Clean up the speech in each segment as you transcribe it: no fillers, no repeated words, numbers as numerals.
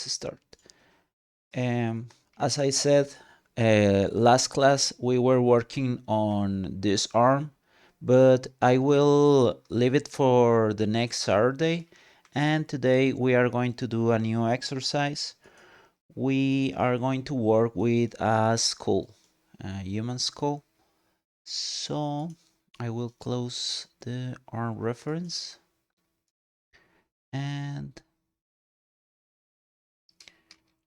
let's start. As I said, last class we were working on this arm, but I will leave it for the next Saturday. And today we are going to do a new exercise. We are going to work with a skull, a human skull. So I will close the arm reference and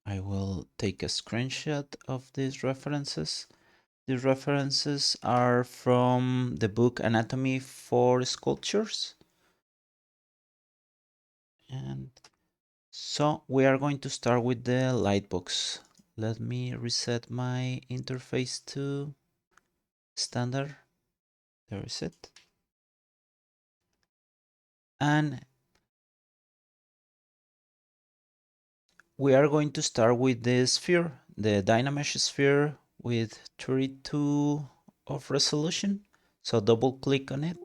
I will take a screenshot of these references. These references are from the book Anatomy for Sculptures. And so we are going to start with the lightbox. Let me reset my interface to standard. There is it. And we are going to start with the sphere, the Dynamesh sphere with 32 of resolution. So double click on it.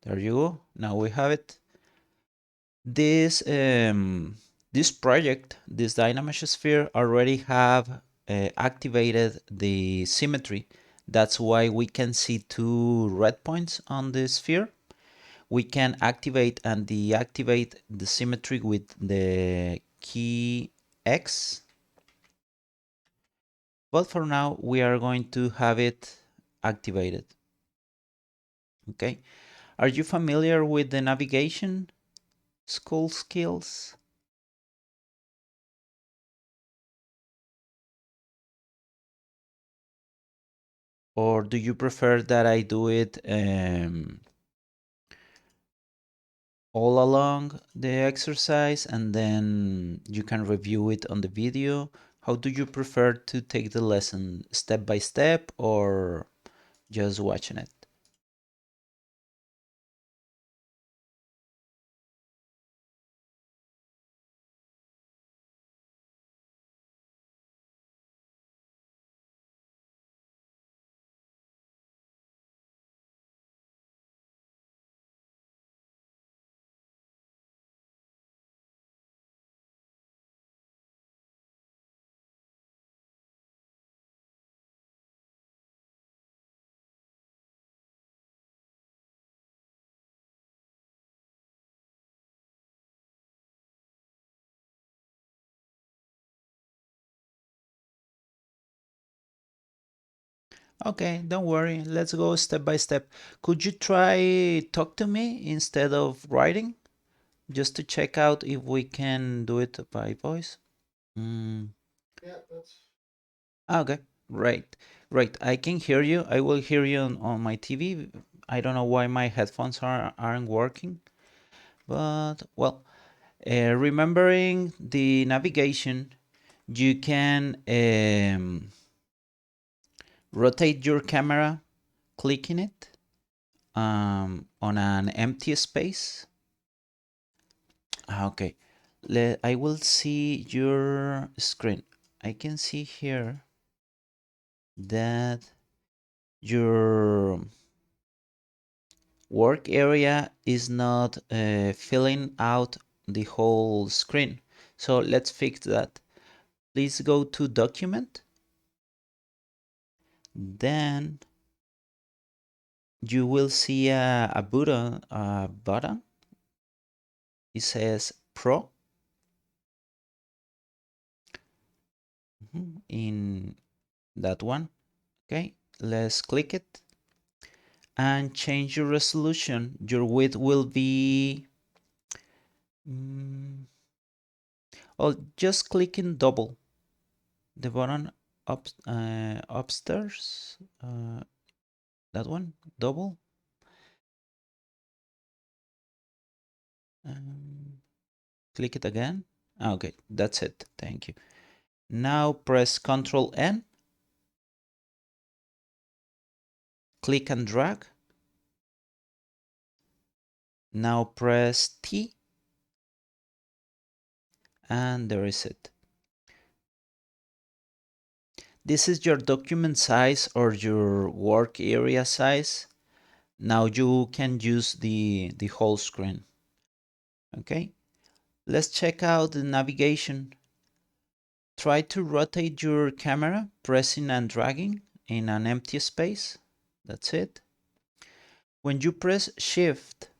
There you go. Now we have it. This project, this Dynamesh sphere, already have activated the symmetry. That's why we can see two red points on the sphere. We can activate and deactivate the symmetry with the key X. But for now, we are going to have it activated. Okay. Are you familiar with the navigation school skills? Or do you prefer that I do it all along the exercise and then you can review it on the video? How do you prefer to take the lesson, step by step or just watching it? Okay, don't worry. Let's go step by step. Could you try talk to me instead of writing? Just to check out if we can do it by voice. Mm. Okay, right, right. I can hear you. I will hear you on my TV. I don't know why my headphones aren't working, but well, remembering the navigation, you can rotate your camera, clicking it on an empty space. Okay, I will see your screen. I can see here that your work area is not filling out the whole screen. So let's fix that. Please go to document. Then you will see a button. It says Pro in that one. Okay, let's click it and change your resolution. Your width will be oh, just click in double the button upstairs. That one, double. Click it again. Okay, that's it. Thank you. Now press Ctrl N. Click and drag. Now press T. And there is it. This is your document size or your work area size. Now you can use the whole screen. Okay, let's check out the navigation. Try to rotate your camera, pressing and dragging in an empty space. That's it. When you press Shift,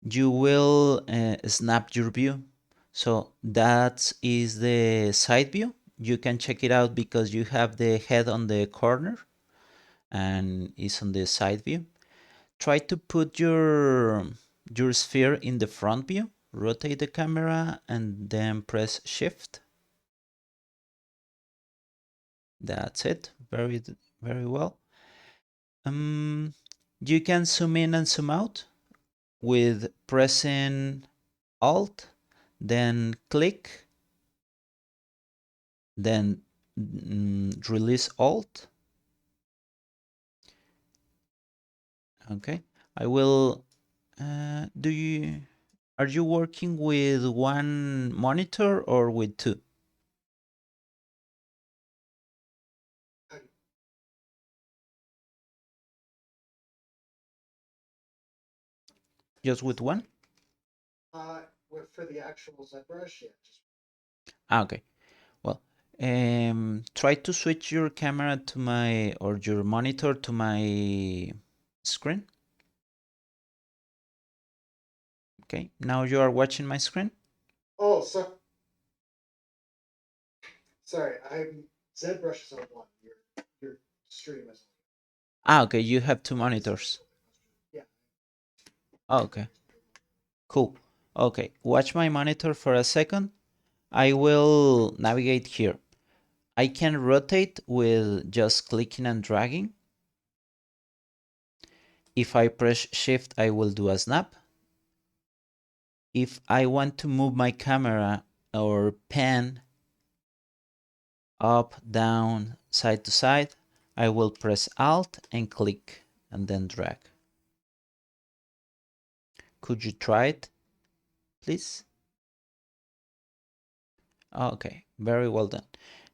you will snap your view. So that is the side view. You can check it out because you have the head on the corner and it's on the side view. Try to put your sphere in the front view. Rotate the camera and then press Shift. That's it. Very well. You can zoom in and zoom out with pressing Alt, then click, then release Alt. Okay, I will. Are you working with one monitor or with two? Just with one? For the actual ZBrush, yeah. Okay. Well, try to switch your camera to my or your monitor to my screen. Okay, now you are watching my screen. Oh, sorry. ZBrush is on one. Your stream is Okay, you have two monitors. yeah. Okay, cool. Okay, watch my monitor for a second. I will navigate here. I can rotate with just clicking and dragging. If I press Shift, I will do a snap. If I want to move my camera or pan up, down, side to side, I will press Alt and click and then drag. Could you try it, please? Okay, very well done.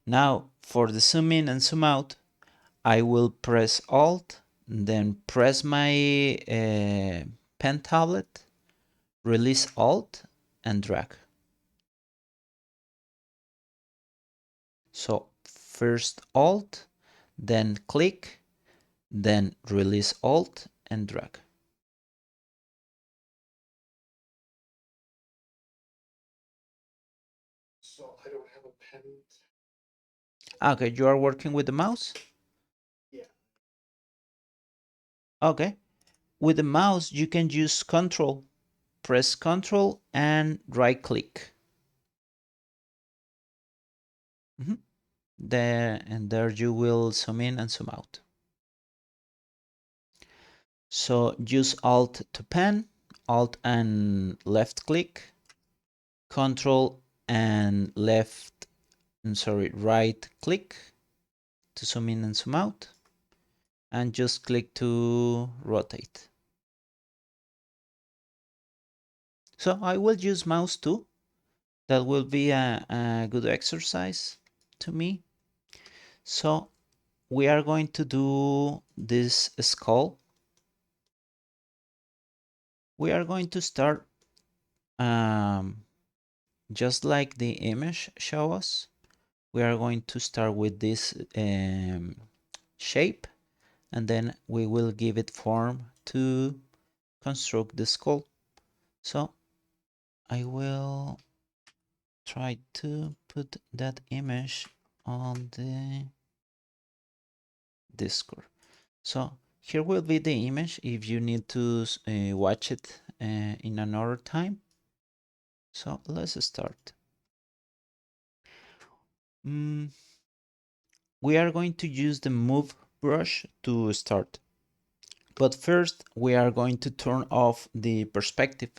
Now for the zoom in and zoom out, I will press Alt, then press my pen tablet, release Alt and drag. So first Alt, then click, then release Alt and drag. So I don't have a pen. Okay, you are working with the mouse? Yeah. Okay. With the mouse, you can use Control. Press Control and right click. There and there you will zoom in and zoom out. So use Alt to pan, Alt and left click, Control and right click to zoom in and zoom out, and just click to rotate. So I will use mouse too. That will be a good exercise to me. So we are going to do this skull. We are going to start just like the image show us. We are going to start with this shape, and then we will give it form to construct the skull. So I will try to put that image on the Discord. So here will be the image if you need to watch it in another time. So let's start. We are going to use the move brush to start. But first we are going to turn off the perspective.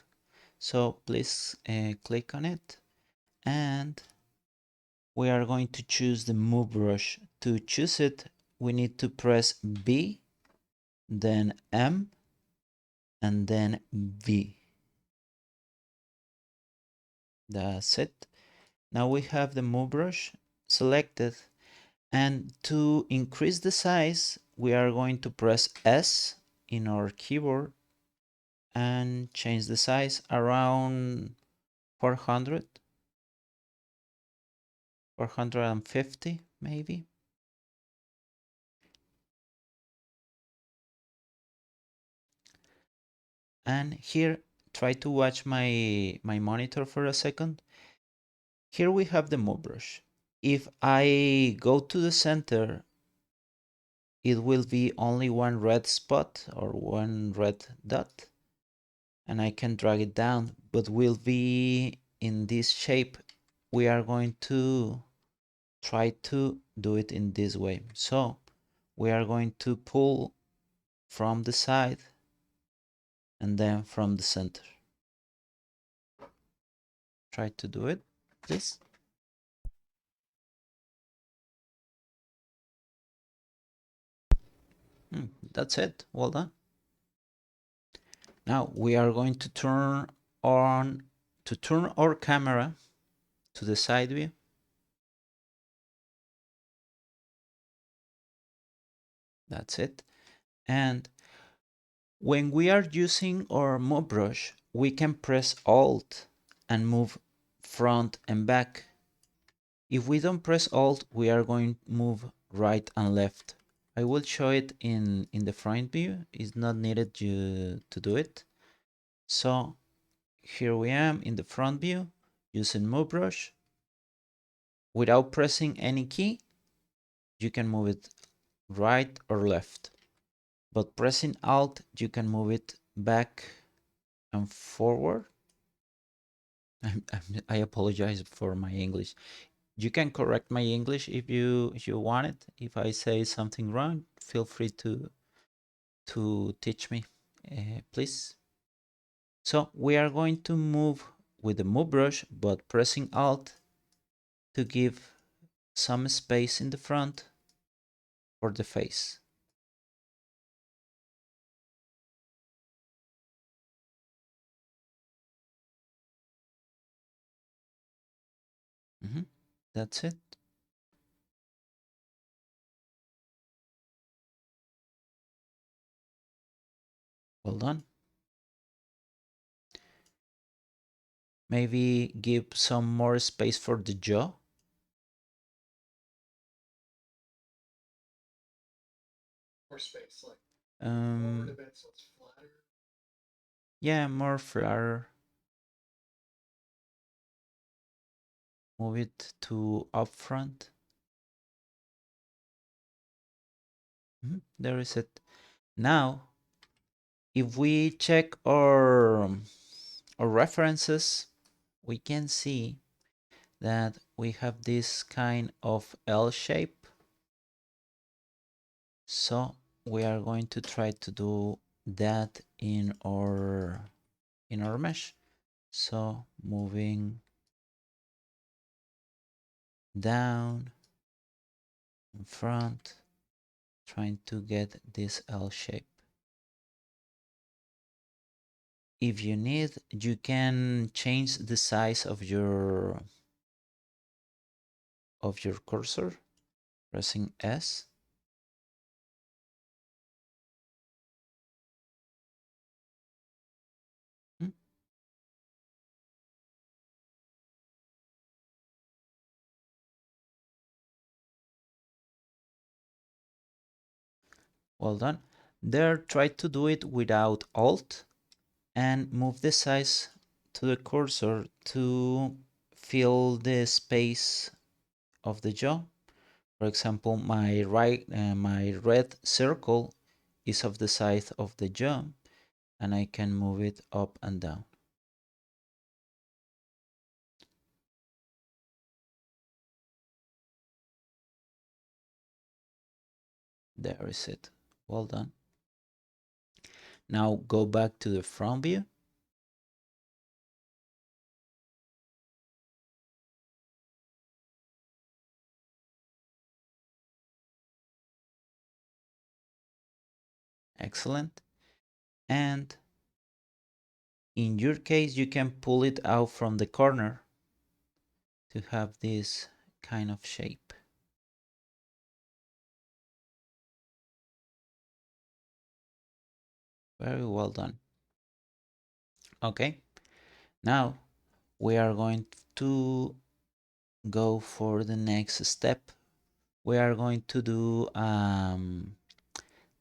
So please click on it, and we are going to choose the move brush. To choose it, we need to press B, then M, and then V. That's it. Now we have the move brush selected, and to increase the size, we are going to press S in our keyboard and change the size around 400, 450 maybe. And here, try to watch my monitor for a second. Here we have the move brush. If I go to the center, it will be only one red spot or one red dot, and I can drag it down, but will be in this shape. We are going to try to do it in this way. So we are going to pull from the side and then from the center. Try to do it, please. That's it. Well done. Now we are going to turn our camera to the side view. That's it. And when we are using our move brush, we can press Alt and move front and back. If we don't press Alt, we are going to move right and left. I will show it in the front view. It's not needed to do it. So here we am in the front view using move brush. Without pressing any key, you can move it right or left. But pressing Alt, you can move it back and forward. I apologize for my English. You can correct my English if you want it. If I say something wrong, feel free to teach me, please. So we are going to move with the move brush, but pressing Alt to give some space in the front for the face. That's it. Well done. Maybe give some more space for the jaw. More space, like Um, a bit so it's flatter. yeah, more flatter. Move it to up front. There is it. Now, if we check our references, we can see that we have this kind of L shape. So we are going to try to do that in our mesh. So moving down in front, trying to get this L shape. If you need, you can change the size of your cursor, pressing S. Hmm, Well done. There, try to do it without Alt and move the size to the cursor to fill the space of the jaw. For example, my red circle is of the size of the jaw, and I can move it up and down. There is it. Well done. Now go back to the front view. Excellent. And in your case, you can pull it out from the corner to have this kind of shape. Very well done. Okay, now we are going to go for the next step. We are going to do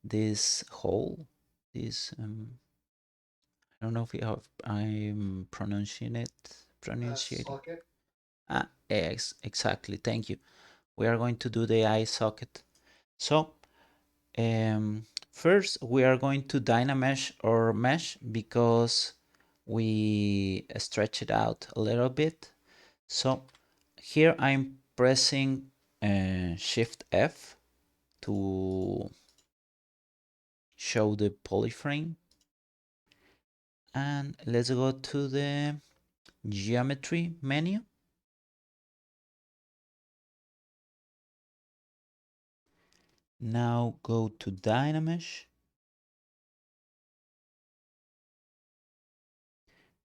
this hole, this I don't know if I'm pronouncing it, pronunciating. Socket. Ah, yes, exactly. Thank you. We are going to do the eye socket. So, first we are going to dynamesh or mesh because we stretch it out a little bit. So here I'm pressing Shift F to show the polyframe, and let's go to the geometry menu. Now go to Dynamesh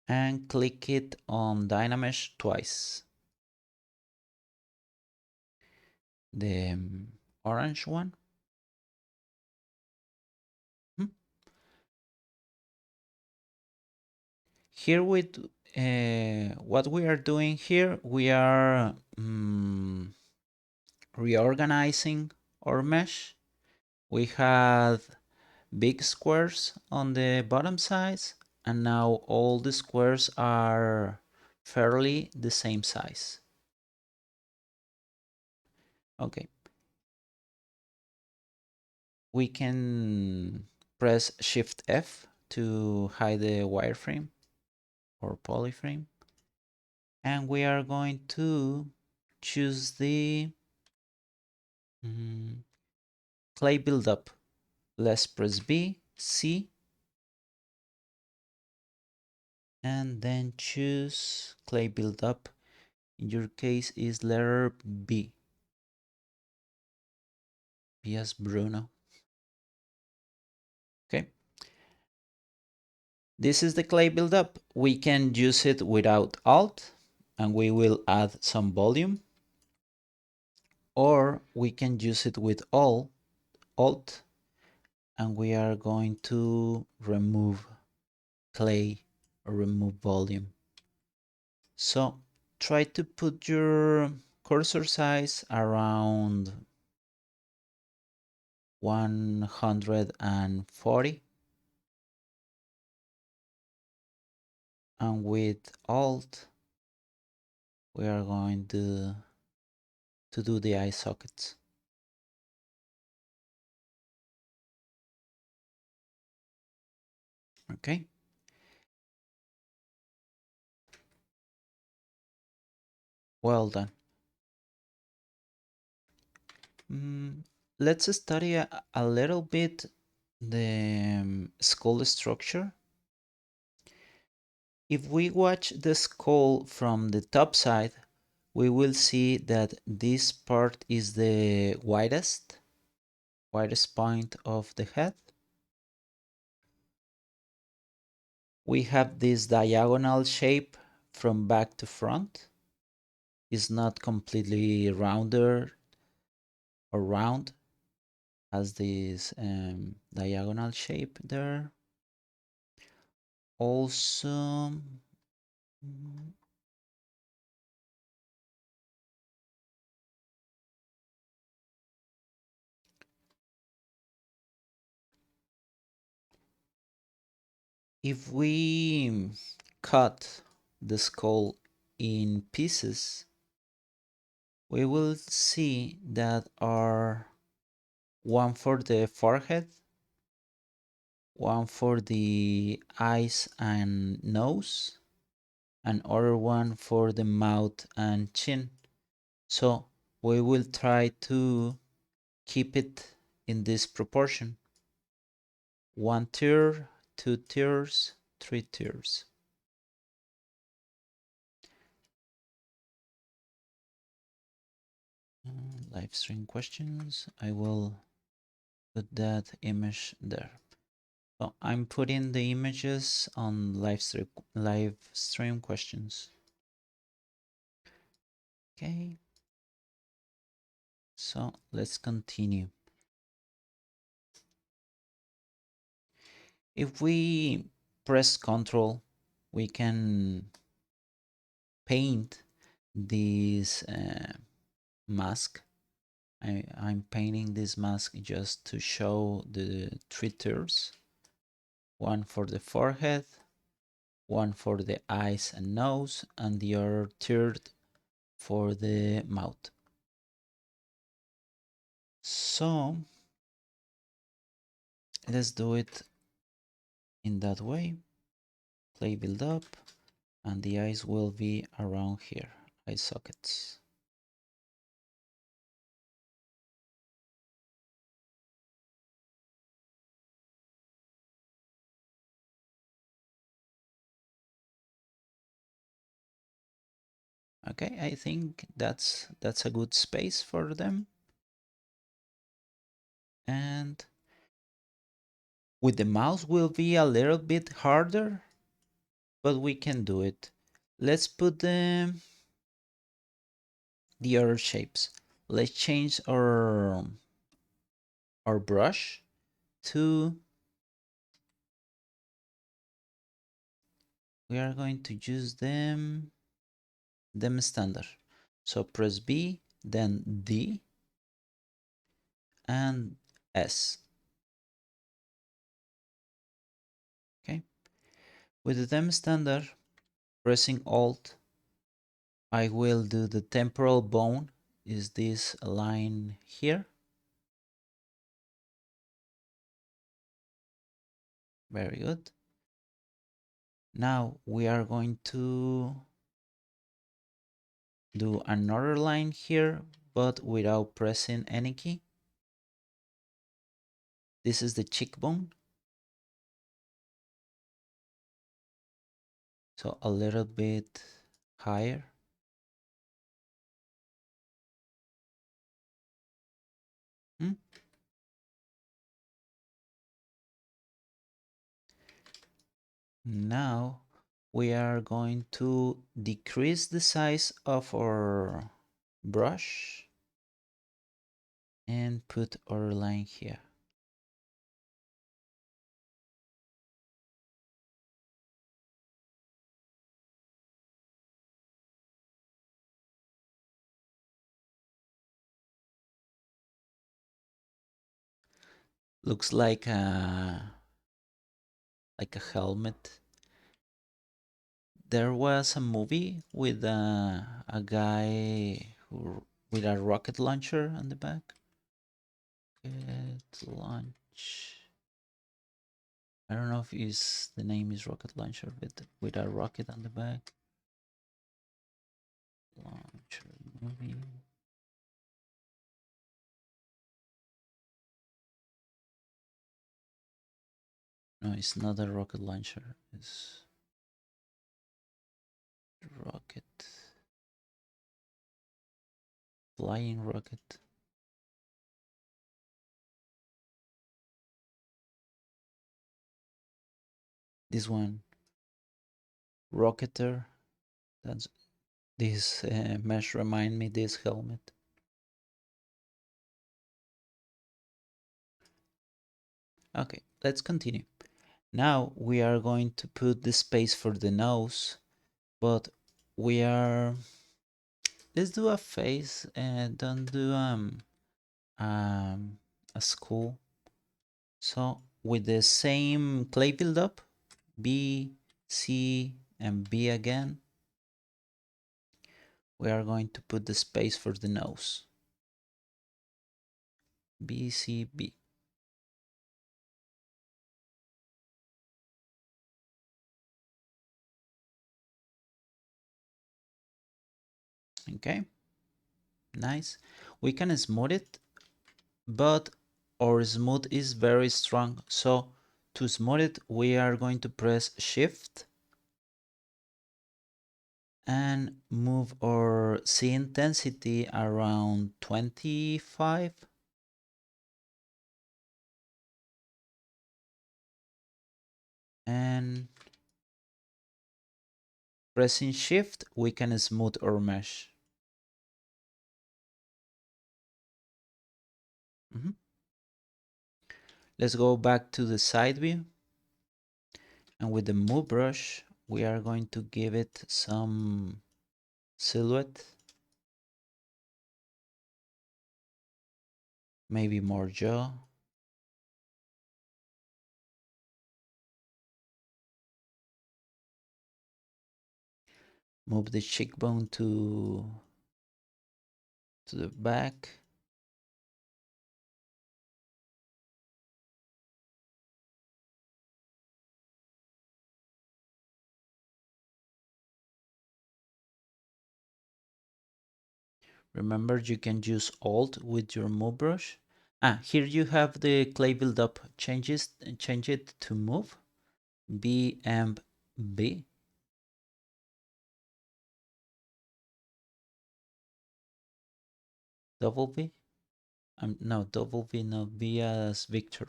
and click it on Dynamesh twice. The orange one. Hmm. Here with what we are doing here, we are reorganizing our mesh. We had big squares on the bottom sides, and now all the squares are fairly the same size. Okay. We can press Shift F to hide the wireframe or polyframe. And we are going to choose the clay buildup. Let's press B, C, and then choose clay buildup. In your case is letter B. B as Bruno. Okay. This is the clay buildup. We can use it without Alt, and we will add some volume. Or we can use it with Alt, and we are going to remove clay or remove volume. So try to put your cursor size around 140, and with Alt we are going to do the eye sockets. Okay. Well done. Let's study a little bit the skull structure. If we watch the skull from the top side, we will see that this part is the widest point of the head. We have this diagonal shape from back to front. It's not completely rounded or round, has this diagonal shape there. Also, if we cut the skull in pieces, we will see that are one for the forehead, one for the eyes and nose, and other one for the mouth and chin. So we will try to keep it in this proportion. 1 tier, 2 tiers, 3 tiers. Live stream questions. I will put that image there. So I'm putting the images on live stream questions. Okay. So let's continue. If we press Ctrl, we can paint this mask. I'm painting this mask just to show the three tiers. One for the forehead, one for the eyes and nose, and the other third for the mouth. So let's do it in that way. Play build up, and the eyes will be around here, eye sockets. Okay, I think that's a good space for them. And with the mouse will be a little bit harder, but we can do it. Let's put the other shapes. Let's change our brush to, we are going to use them standard. So press B, then D, and S. Okay. With the them standard, pressing Alt, I will do the temporal bone. Is this line here? Very good. Now we are going to do another line here, but without pressing any key. This is the cheekbone. So a little bit higher. Hmm? Now we are going to decrease the size of our brush and put our line here. Looks like a helmet. There was a movie with a guy who, with a rocket launcher on the back. Rocket launch. I don't know if the name is rocket launcher, but with a rocket on the back. Launcher movie. No, it's not a rocket launcher. It's rocket. Flying rocket. This one. Rocketer. That's this mesh remind me this helmet. Okay, let's continue. Now we are going to put the space for the nose, but we are, let's do a face and don't do a skull. So with the same clay build-up, B, C, and B again, we are going to put the space for the nose. B, C, B. Okay, nice. We can smooth it, but our smooth is very strong. So to smooth it, we are going to press Shift and move our C intensity around 25. And pressing Shift, we can smooth our mesh. Let's go back to the side view. And with the move brush, we are going to give it some silhouette, maybe more jaw. Move the cheekbone to the back. Remember, you can use Alt with your move brush. Here you have the clay buildup changes. Change it to move. B and B. Double B. No, double V, no, V as Victor.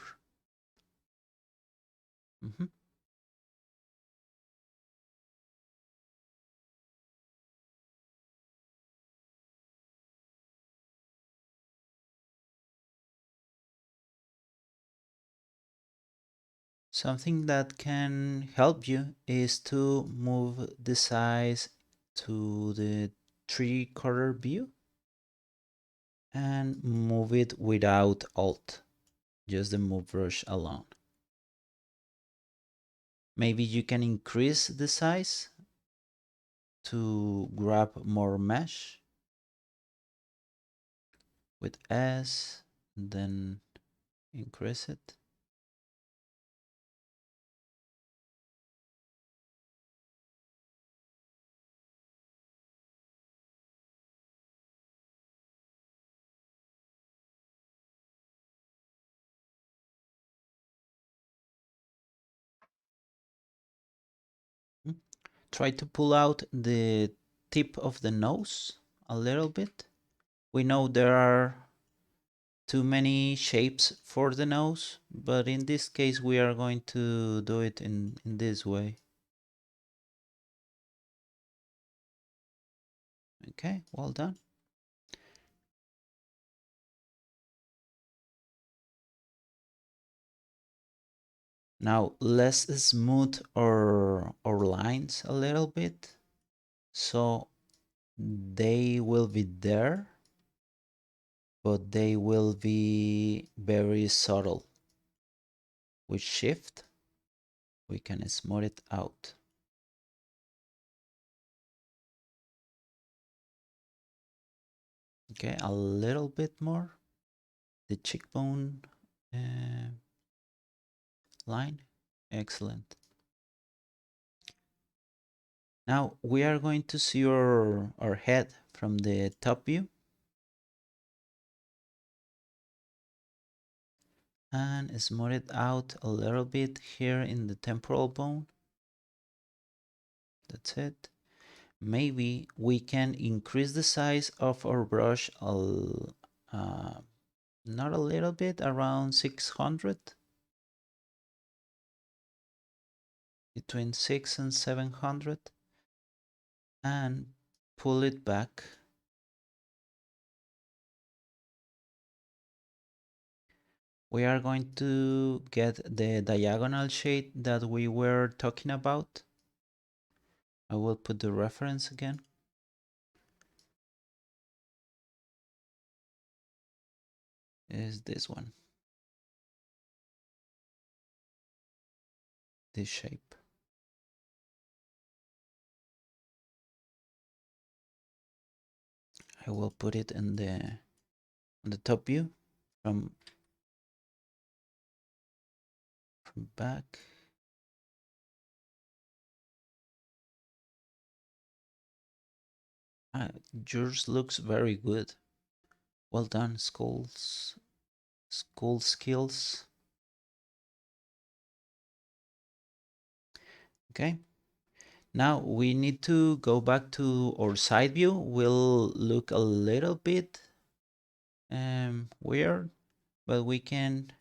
Mhm. Something that can help you is to move the size to the 3/4 view and move it without Alt, just the move brush alone. Maybe you can increase the size to grab more mesh with S, then increase it. Mm. Try to pull out the tip of the nose a little bit. We know there are too many shapes for the nose, but in this case we are going to do it in this way. Okay, well done. Now let's smooth our lines a little bit so they will be there, but they will be very subtle. With shift, we can smooth it out. Okay, a little bit more. The cheekbone uh, line. Excellent. Now we are going to see our head from the top view. And smooth it out a little bit here in the temporal bone. That's it. Maybe we can increase the size of our brush not a little bit, around 600. Between 6 and 700. And pull it back. We are going to get the diagonal shade that we were talking about. I will put the reference again. Is this one. This shape. I will put it in the top view from back. Yours looks very good. Well done, school skills. Okay. Now we need to go back to our side view. Will look a little bit weird, but we can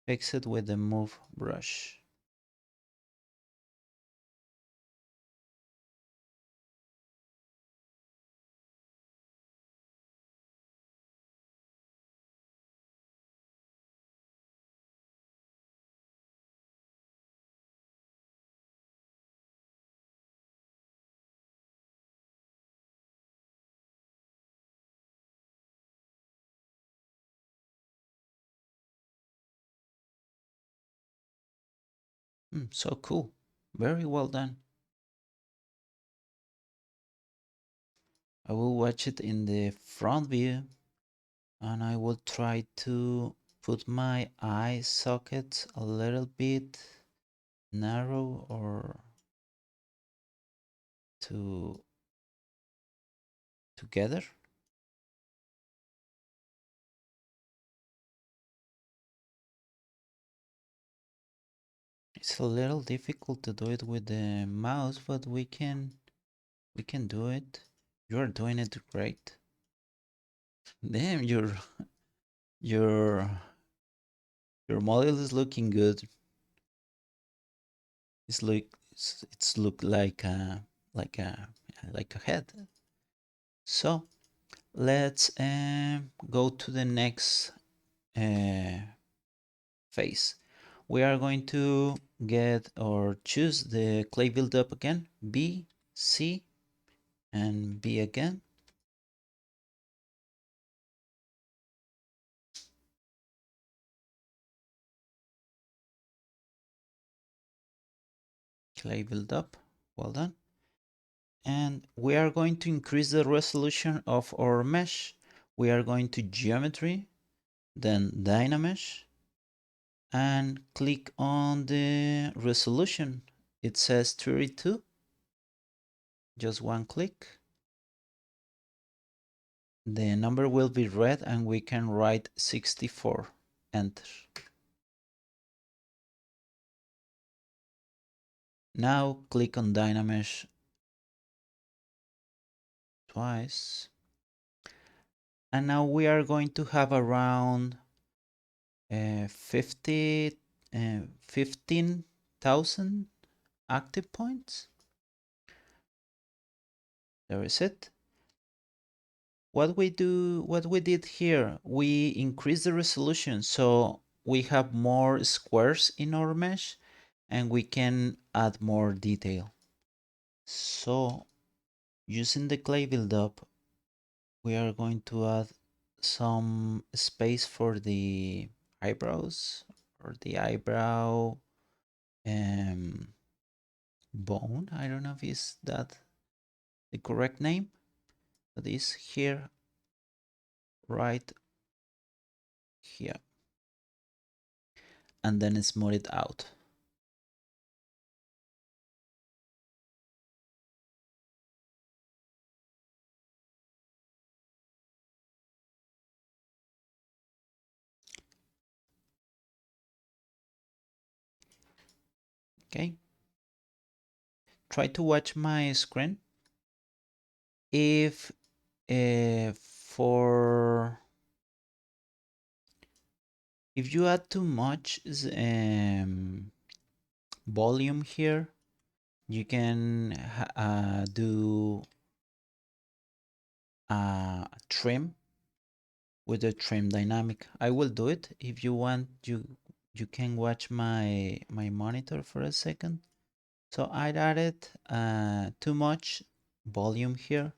fix it with the move brush. So cool. Very well done. I will watch it in the front view and I will try to put my eye sockets a little bit narrow or to together. It's a little difficult to do it with the mouse, but we can do it. You're doing it great. Damn, your your model is looking good. It's look like a like a head. So let's go to the next uh, phase. We are going to get or choose the clay build-up again. B, C, and B again. Clay build-up. Well done. And we are going to increase the resolution of our mesh. We are going to geometry, then dynamesh, and click on the resolution. It says 32. Just one click. The number will be red and we can write 64. Enter. Now click on Dynamesh twice. And now we are going to have around 50, 15,000 active points. There is it. What we did here, we increased the resolution so we have more squares in our mesh and we can add more detail. So using the clay buildup, we are going to add some space for the eyebrows or the eyebrow um, bone. I don't know if is that the correct name, but it's here, right here, and then smooth it out. Okay, try to watch my screen. If for if you add too much volume here, you can do a trim with the trim dynamic. I will do it. If you want, you can watch my monitor for a second. So I added too much volume here,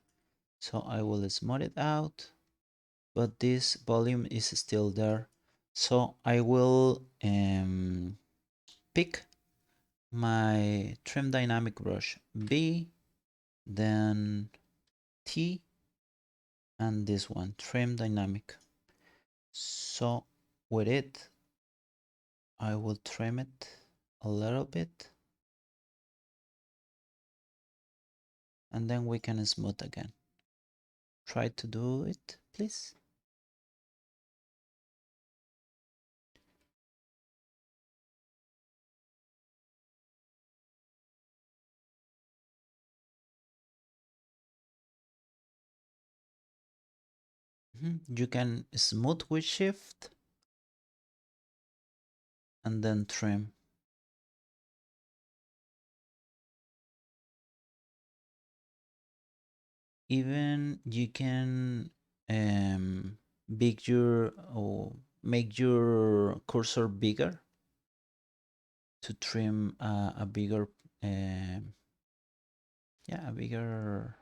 so I will smooth it out, but this volume is still there. So I will pick my trim dynamic brush B, then T, and this one, trim dynamic. So with it, I will trim it a little bit and then we can smooth again. Try to do it, please. You can smooth with shift and then trim. Even you can big your or make your cursor bigger to trim a bigger yeah, a bigger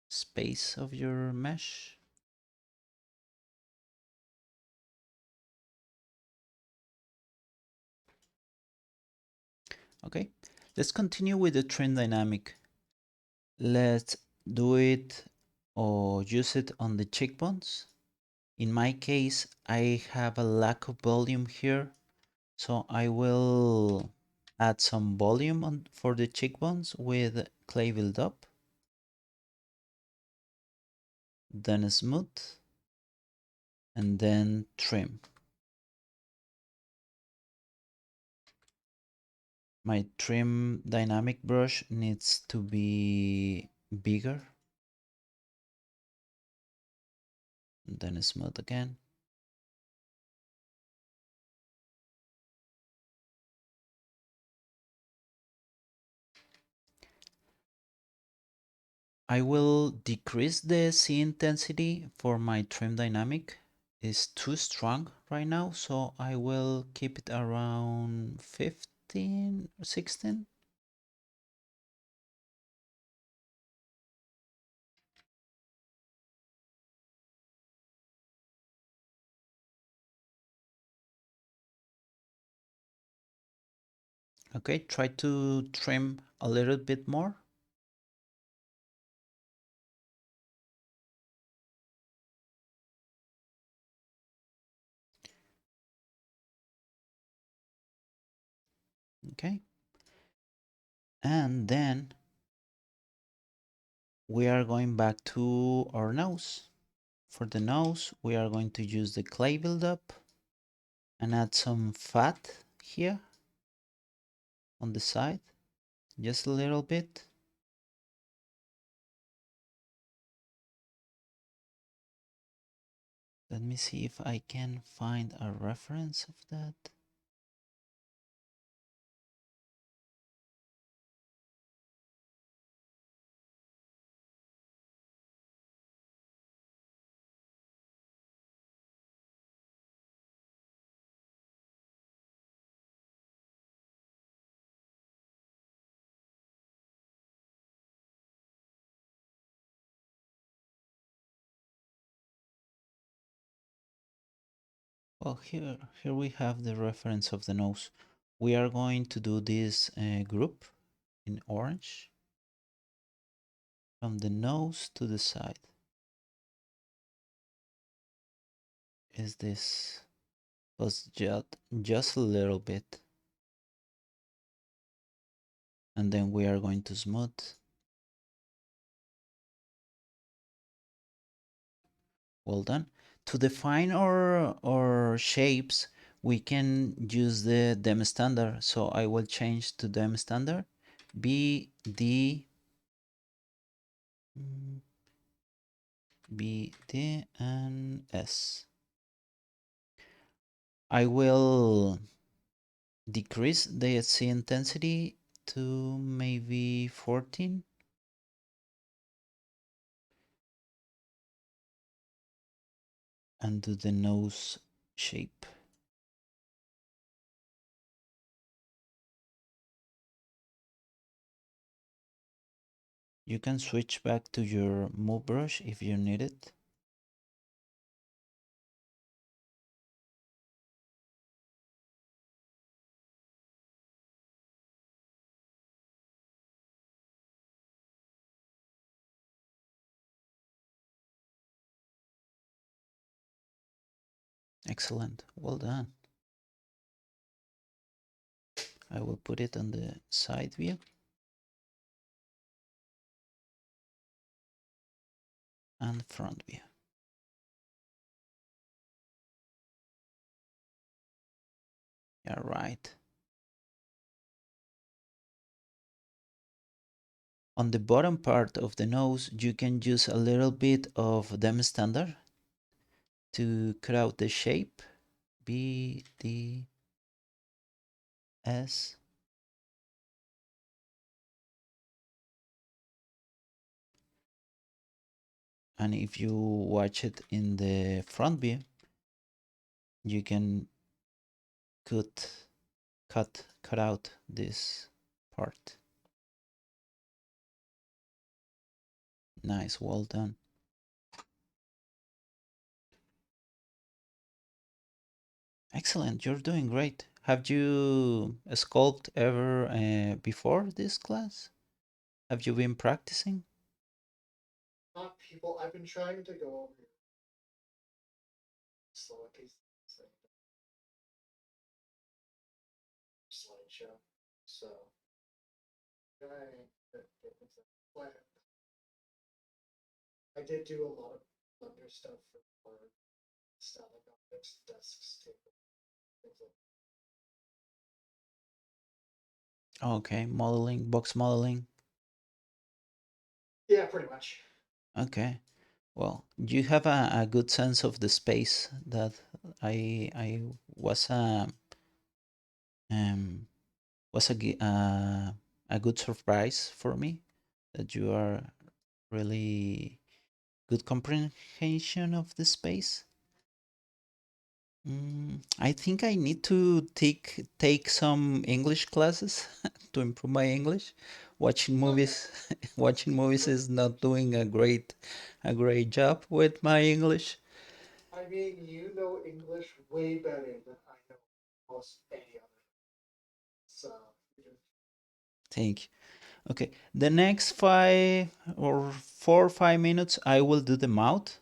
space of your mesh. Okay, let's continue with the trim dynamic. Let's do it or use it on the cheekbones. In my case, I have a lack of volume here, so I will add some volume on for the cheekbones with clay build up, then smooth, and then trim. My trim dynamic brush needs to be bigger, then smooth again. I will decrease the C intensity for my trim dynamic. It's too strong right now, so I will keep it around 15 or 16. Okay, try to trim a little bit more. Okay, and then we are going back to our nose. For the nose, we are going to use the clay buildup and add some fat here on the side, just a little bit. Let me see if I can find a reference of that. Well, here we have the reference of the nose. We are going to do this group in orange from the nose to the side. Is this was just a little bit, and then we are going to smooth. Well done. To define our shapes, we can use the dem standard. So I will change to dem standard. B, D, B, D, and S. I will decrease the C intensity to maybe 14 and do the nose shape. You can switch back to your move brush if you need it. Excellent, well done. I will put it on the side view and front view. Yeah, right. On the bottom part of the nose, you can use a little bit of dem standard to cut out the shape. B, D, S. And if you watch it in the front view, you can cut out this part. Nice, well done. Excellent, you're doing great. Have you sculpt ever before this class? Have you been practicing? Not people. I've been trying to go over your slow piece slideshow. So trying to get into the plan. I did do a lot of Blender stuff for static objects, desks, table, things like Okay, modeling, box modeling. that. Yeah, pretty much. Okay. Well, you have a good sense of the space that I was um was a good surprise for me that you are really good comprehension of the space. I think I need to take some English classes to improve my English. Watching movies, watching movies is not doing a great job with my English. I mean, you know English way better than I know most any other. So, Thank you. Okay, the next 5 or 4 or 5 minutes, I will do the mouth,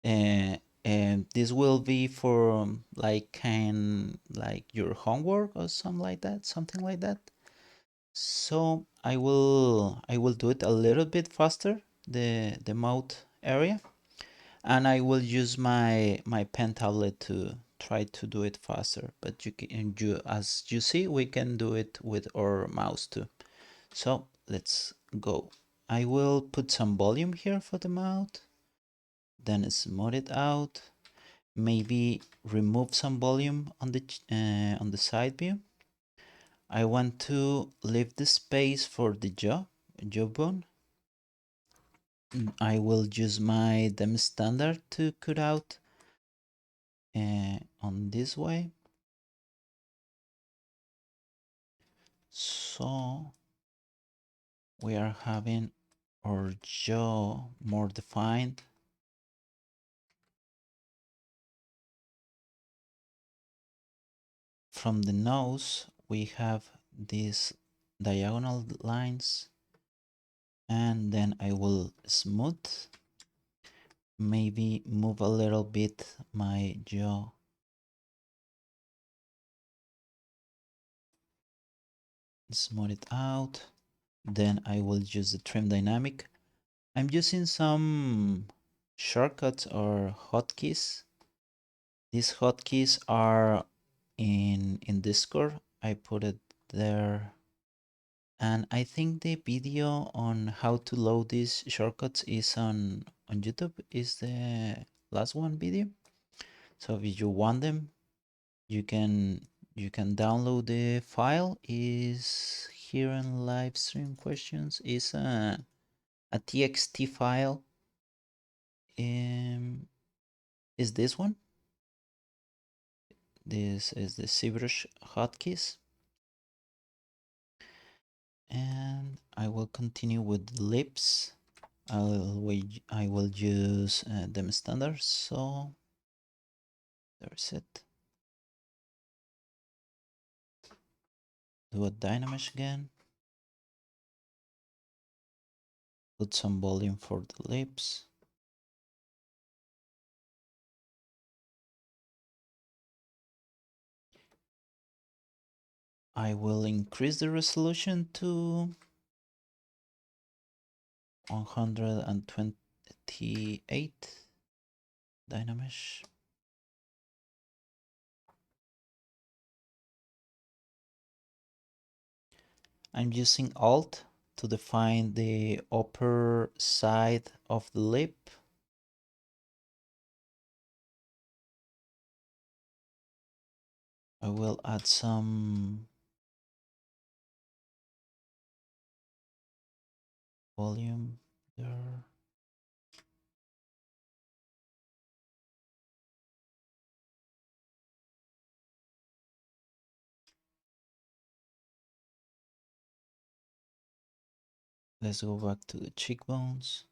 and this will be for like your homework or something like that. So I will do it a little bit faster, the mouth area, and I will use my pen tablet to try to do it faster. But as you see, we can do it with our mouse too. So let's go. I will put some volume here for the mouth, then smooth it out. Maybe remove some volume on the side view. I want to leave the space for the jawbone. I will use my dem standard to cut out on this way. So we are having our jaw more defined. From the nose, we have these diagonal lines, and then I will smooth, maybe move a little bit my jaw, smooth it out. Then I will use the trim dynamic. I'm using some shortcuts or hotkeys. These hotkeys are in Discord. I put it there. And I think the video on how to load these shortcuts is on YouTube, is the last one video. So if you want them, you can you can download the file. Is here in live stream questions is a txt file. Is this one? This is the ZBrush hotkeys, and I will continue with lips. I will use them standards. So there's it. Do a Dynamesh again. Put some volume for the lips. I will increase the resolution to 128 Dynamesh. I'm using Alt to define the upper side of the lip. I will add some volume there. Let's go back to the cheekbones.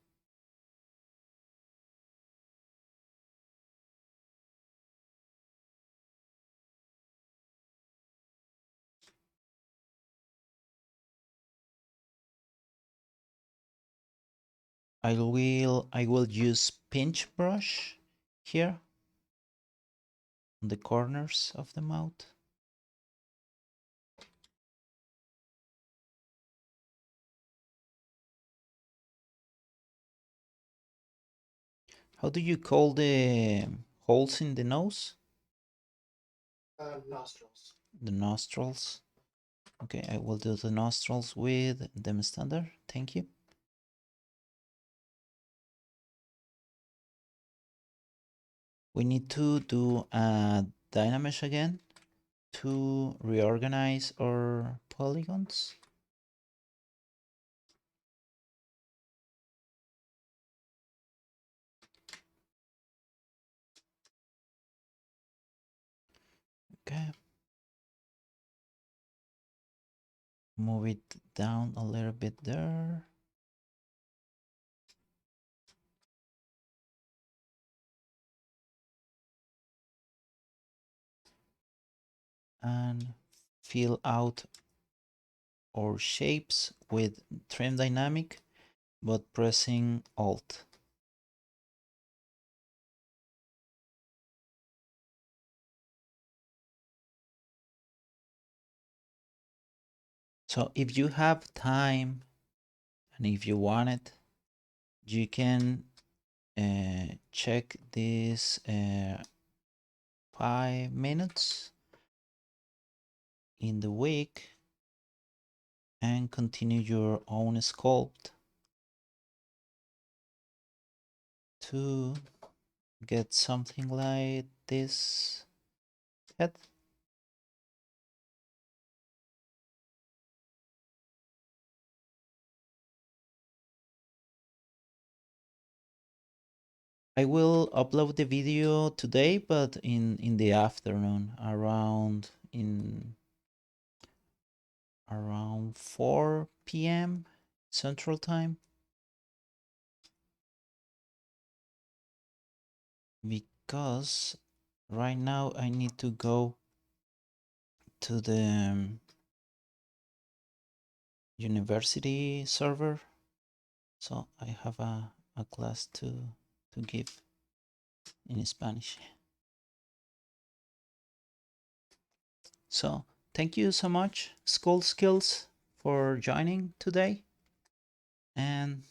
I will use pinch brush here on the corners of the mouth. How do you call the holes in the nose? Nostrils. The nostrils. Okay, I will do the nostrils with them standard. Thank you. We need to do a Dynamesh again to reorganize our polygons. Okay. Move it down a little bit there. And fill out our shapes with trim dynamic, but pressing Alt. So if you have time and if you want it, you can check this 5 minutes in the week and continue your own sculpt to get something like this head. I will upload the video today, but in the afternoon, around 4 p.m. Central Time, because right now I need to go to the university server, so I have a class to give in Spanish. So thank you so much, School Skills, for joining today, and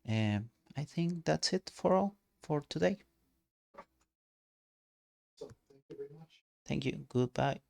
I think that's it for all for today. So thank you very much. Thank you. Goodbye.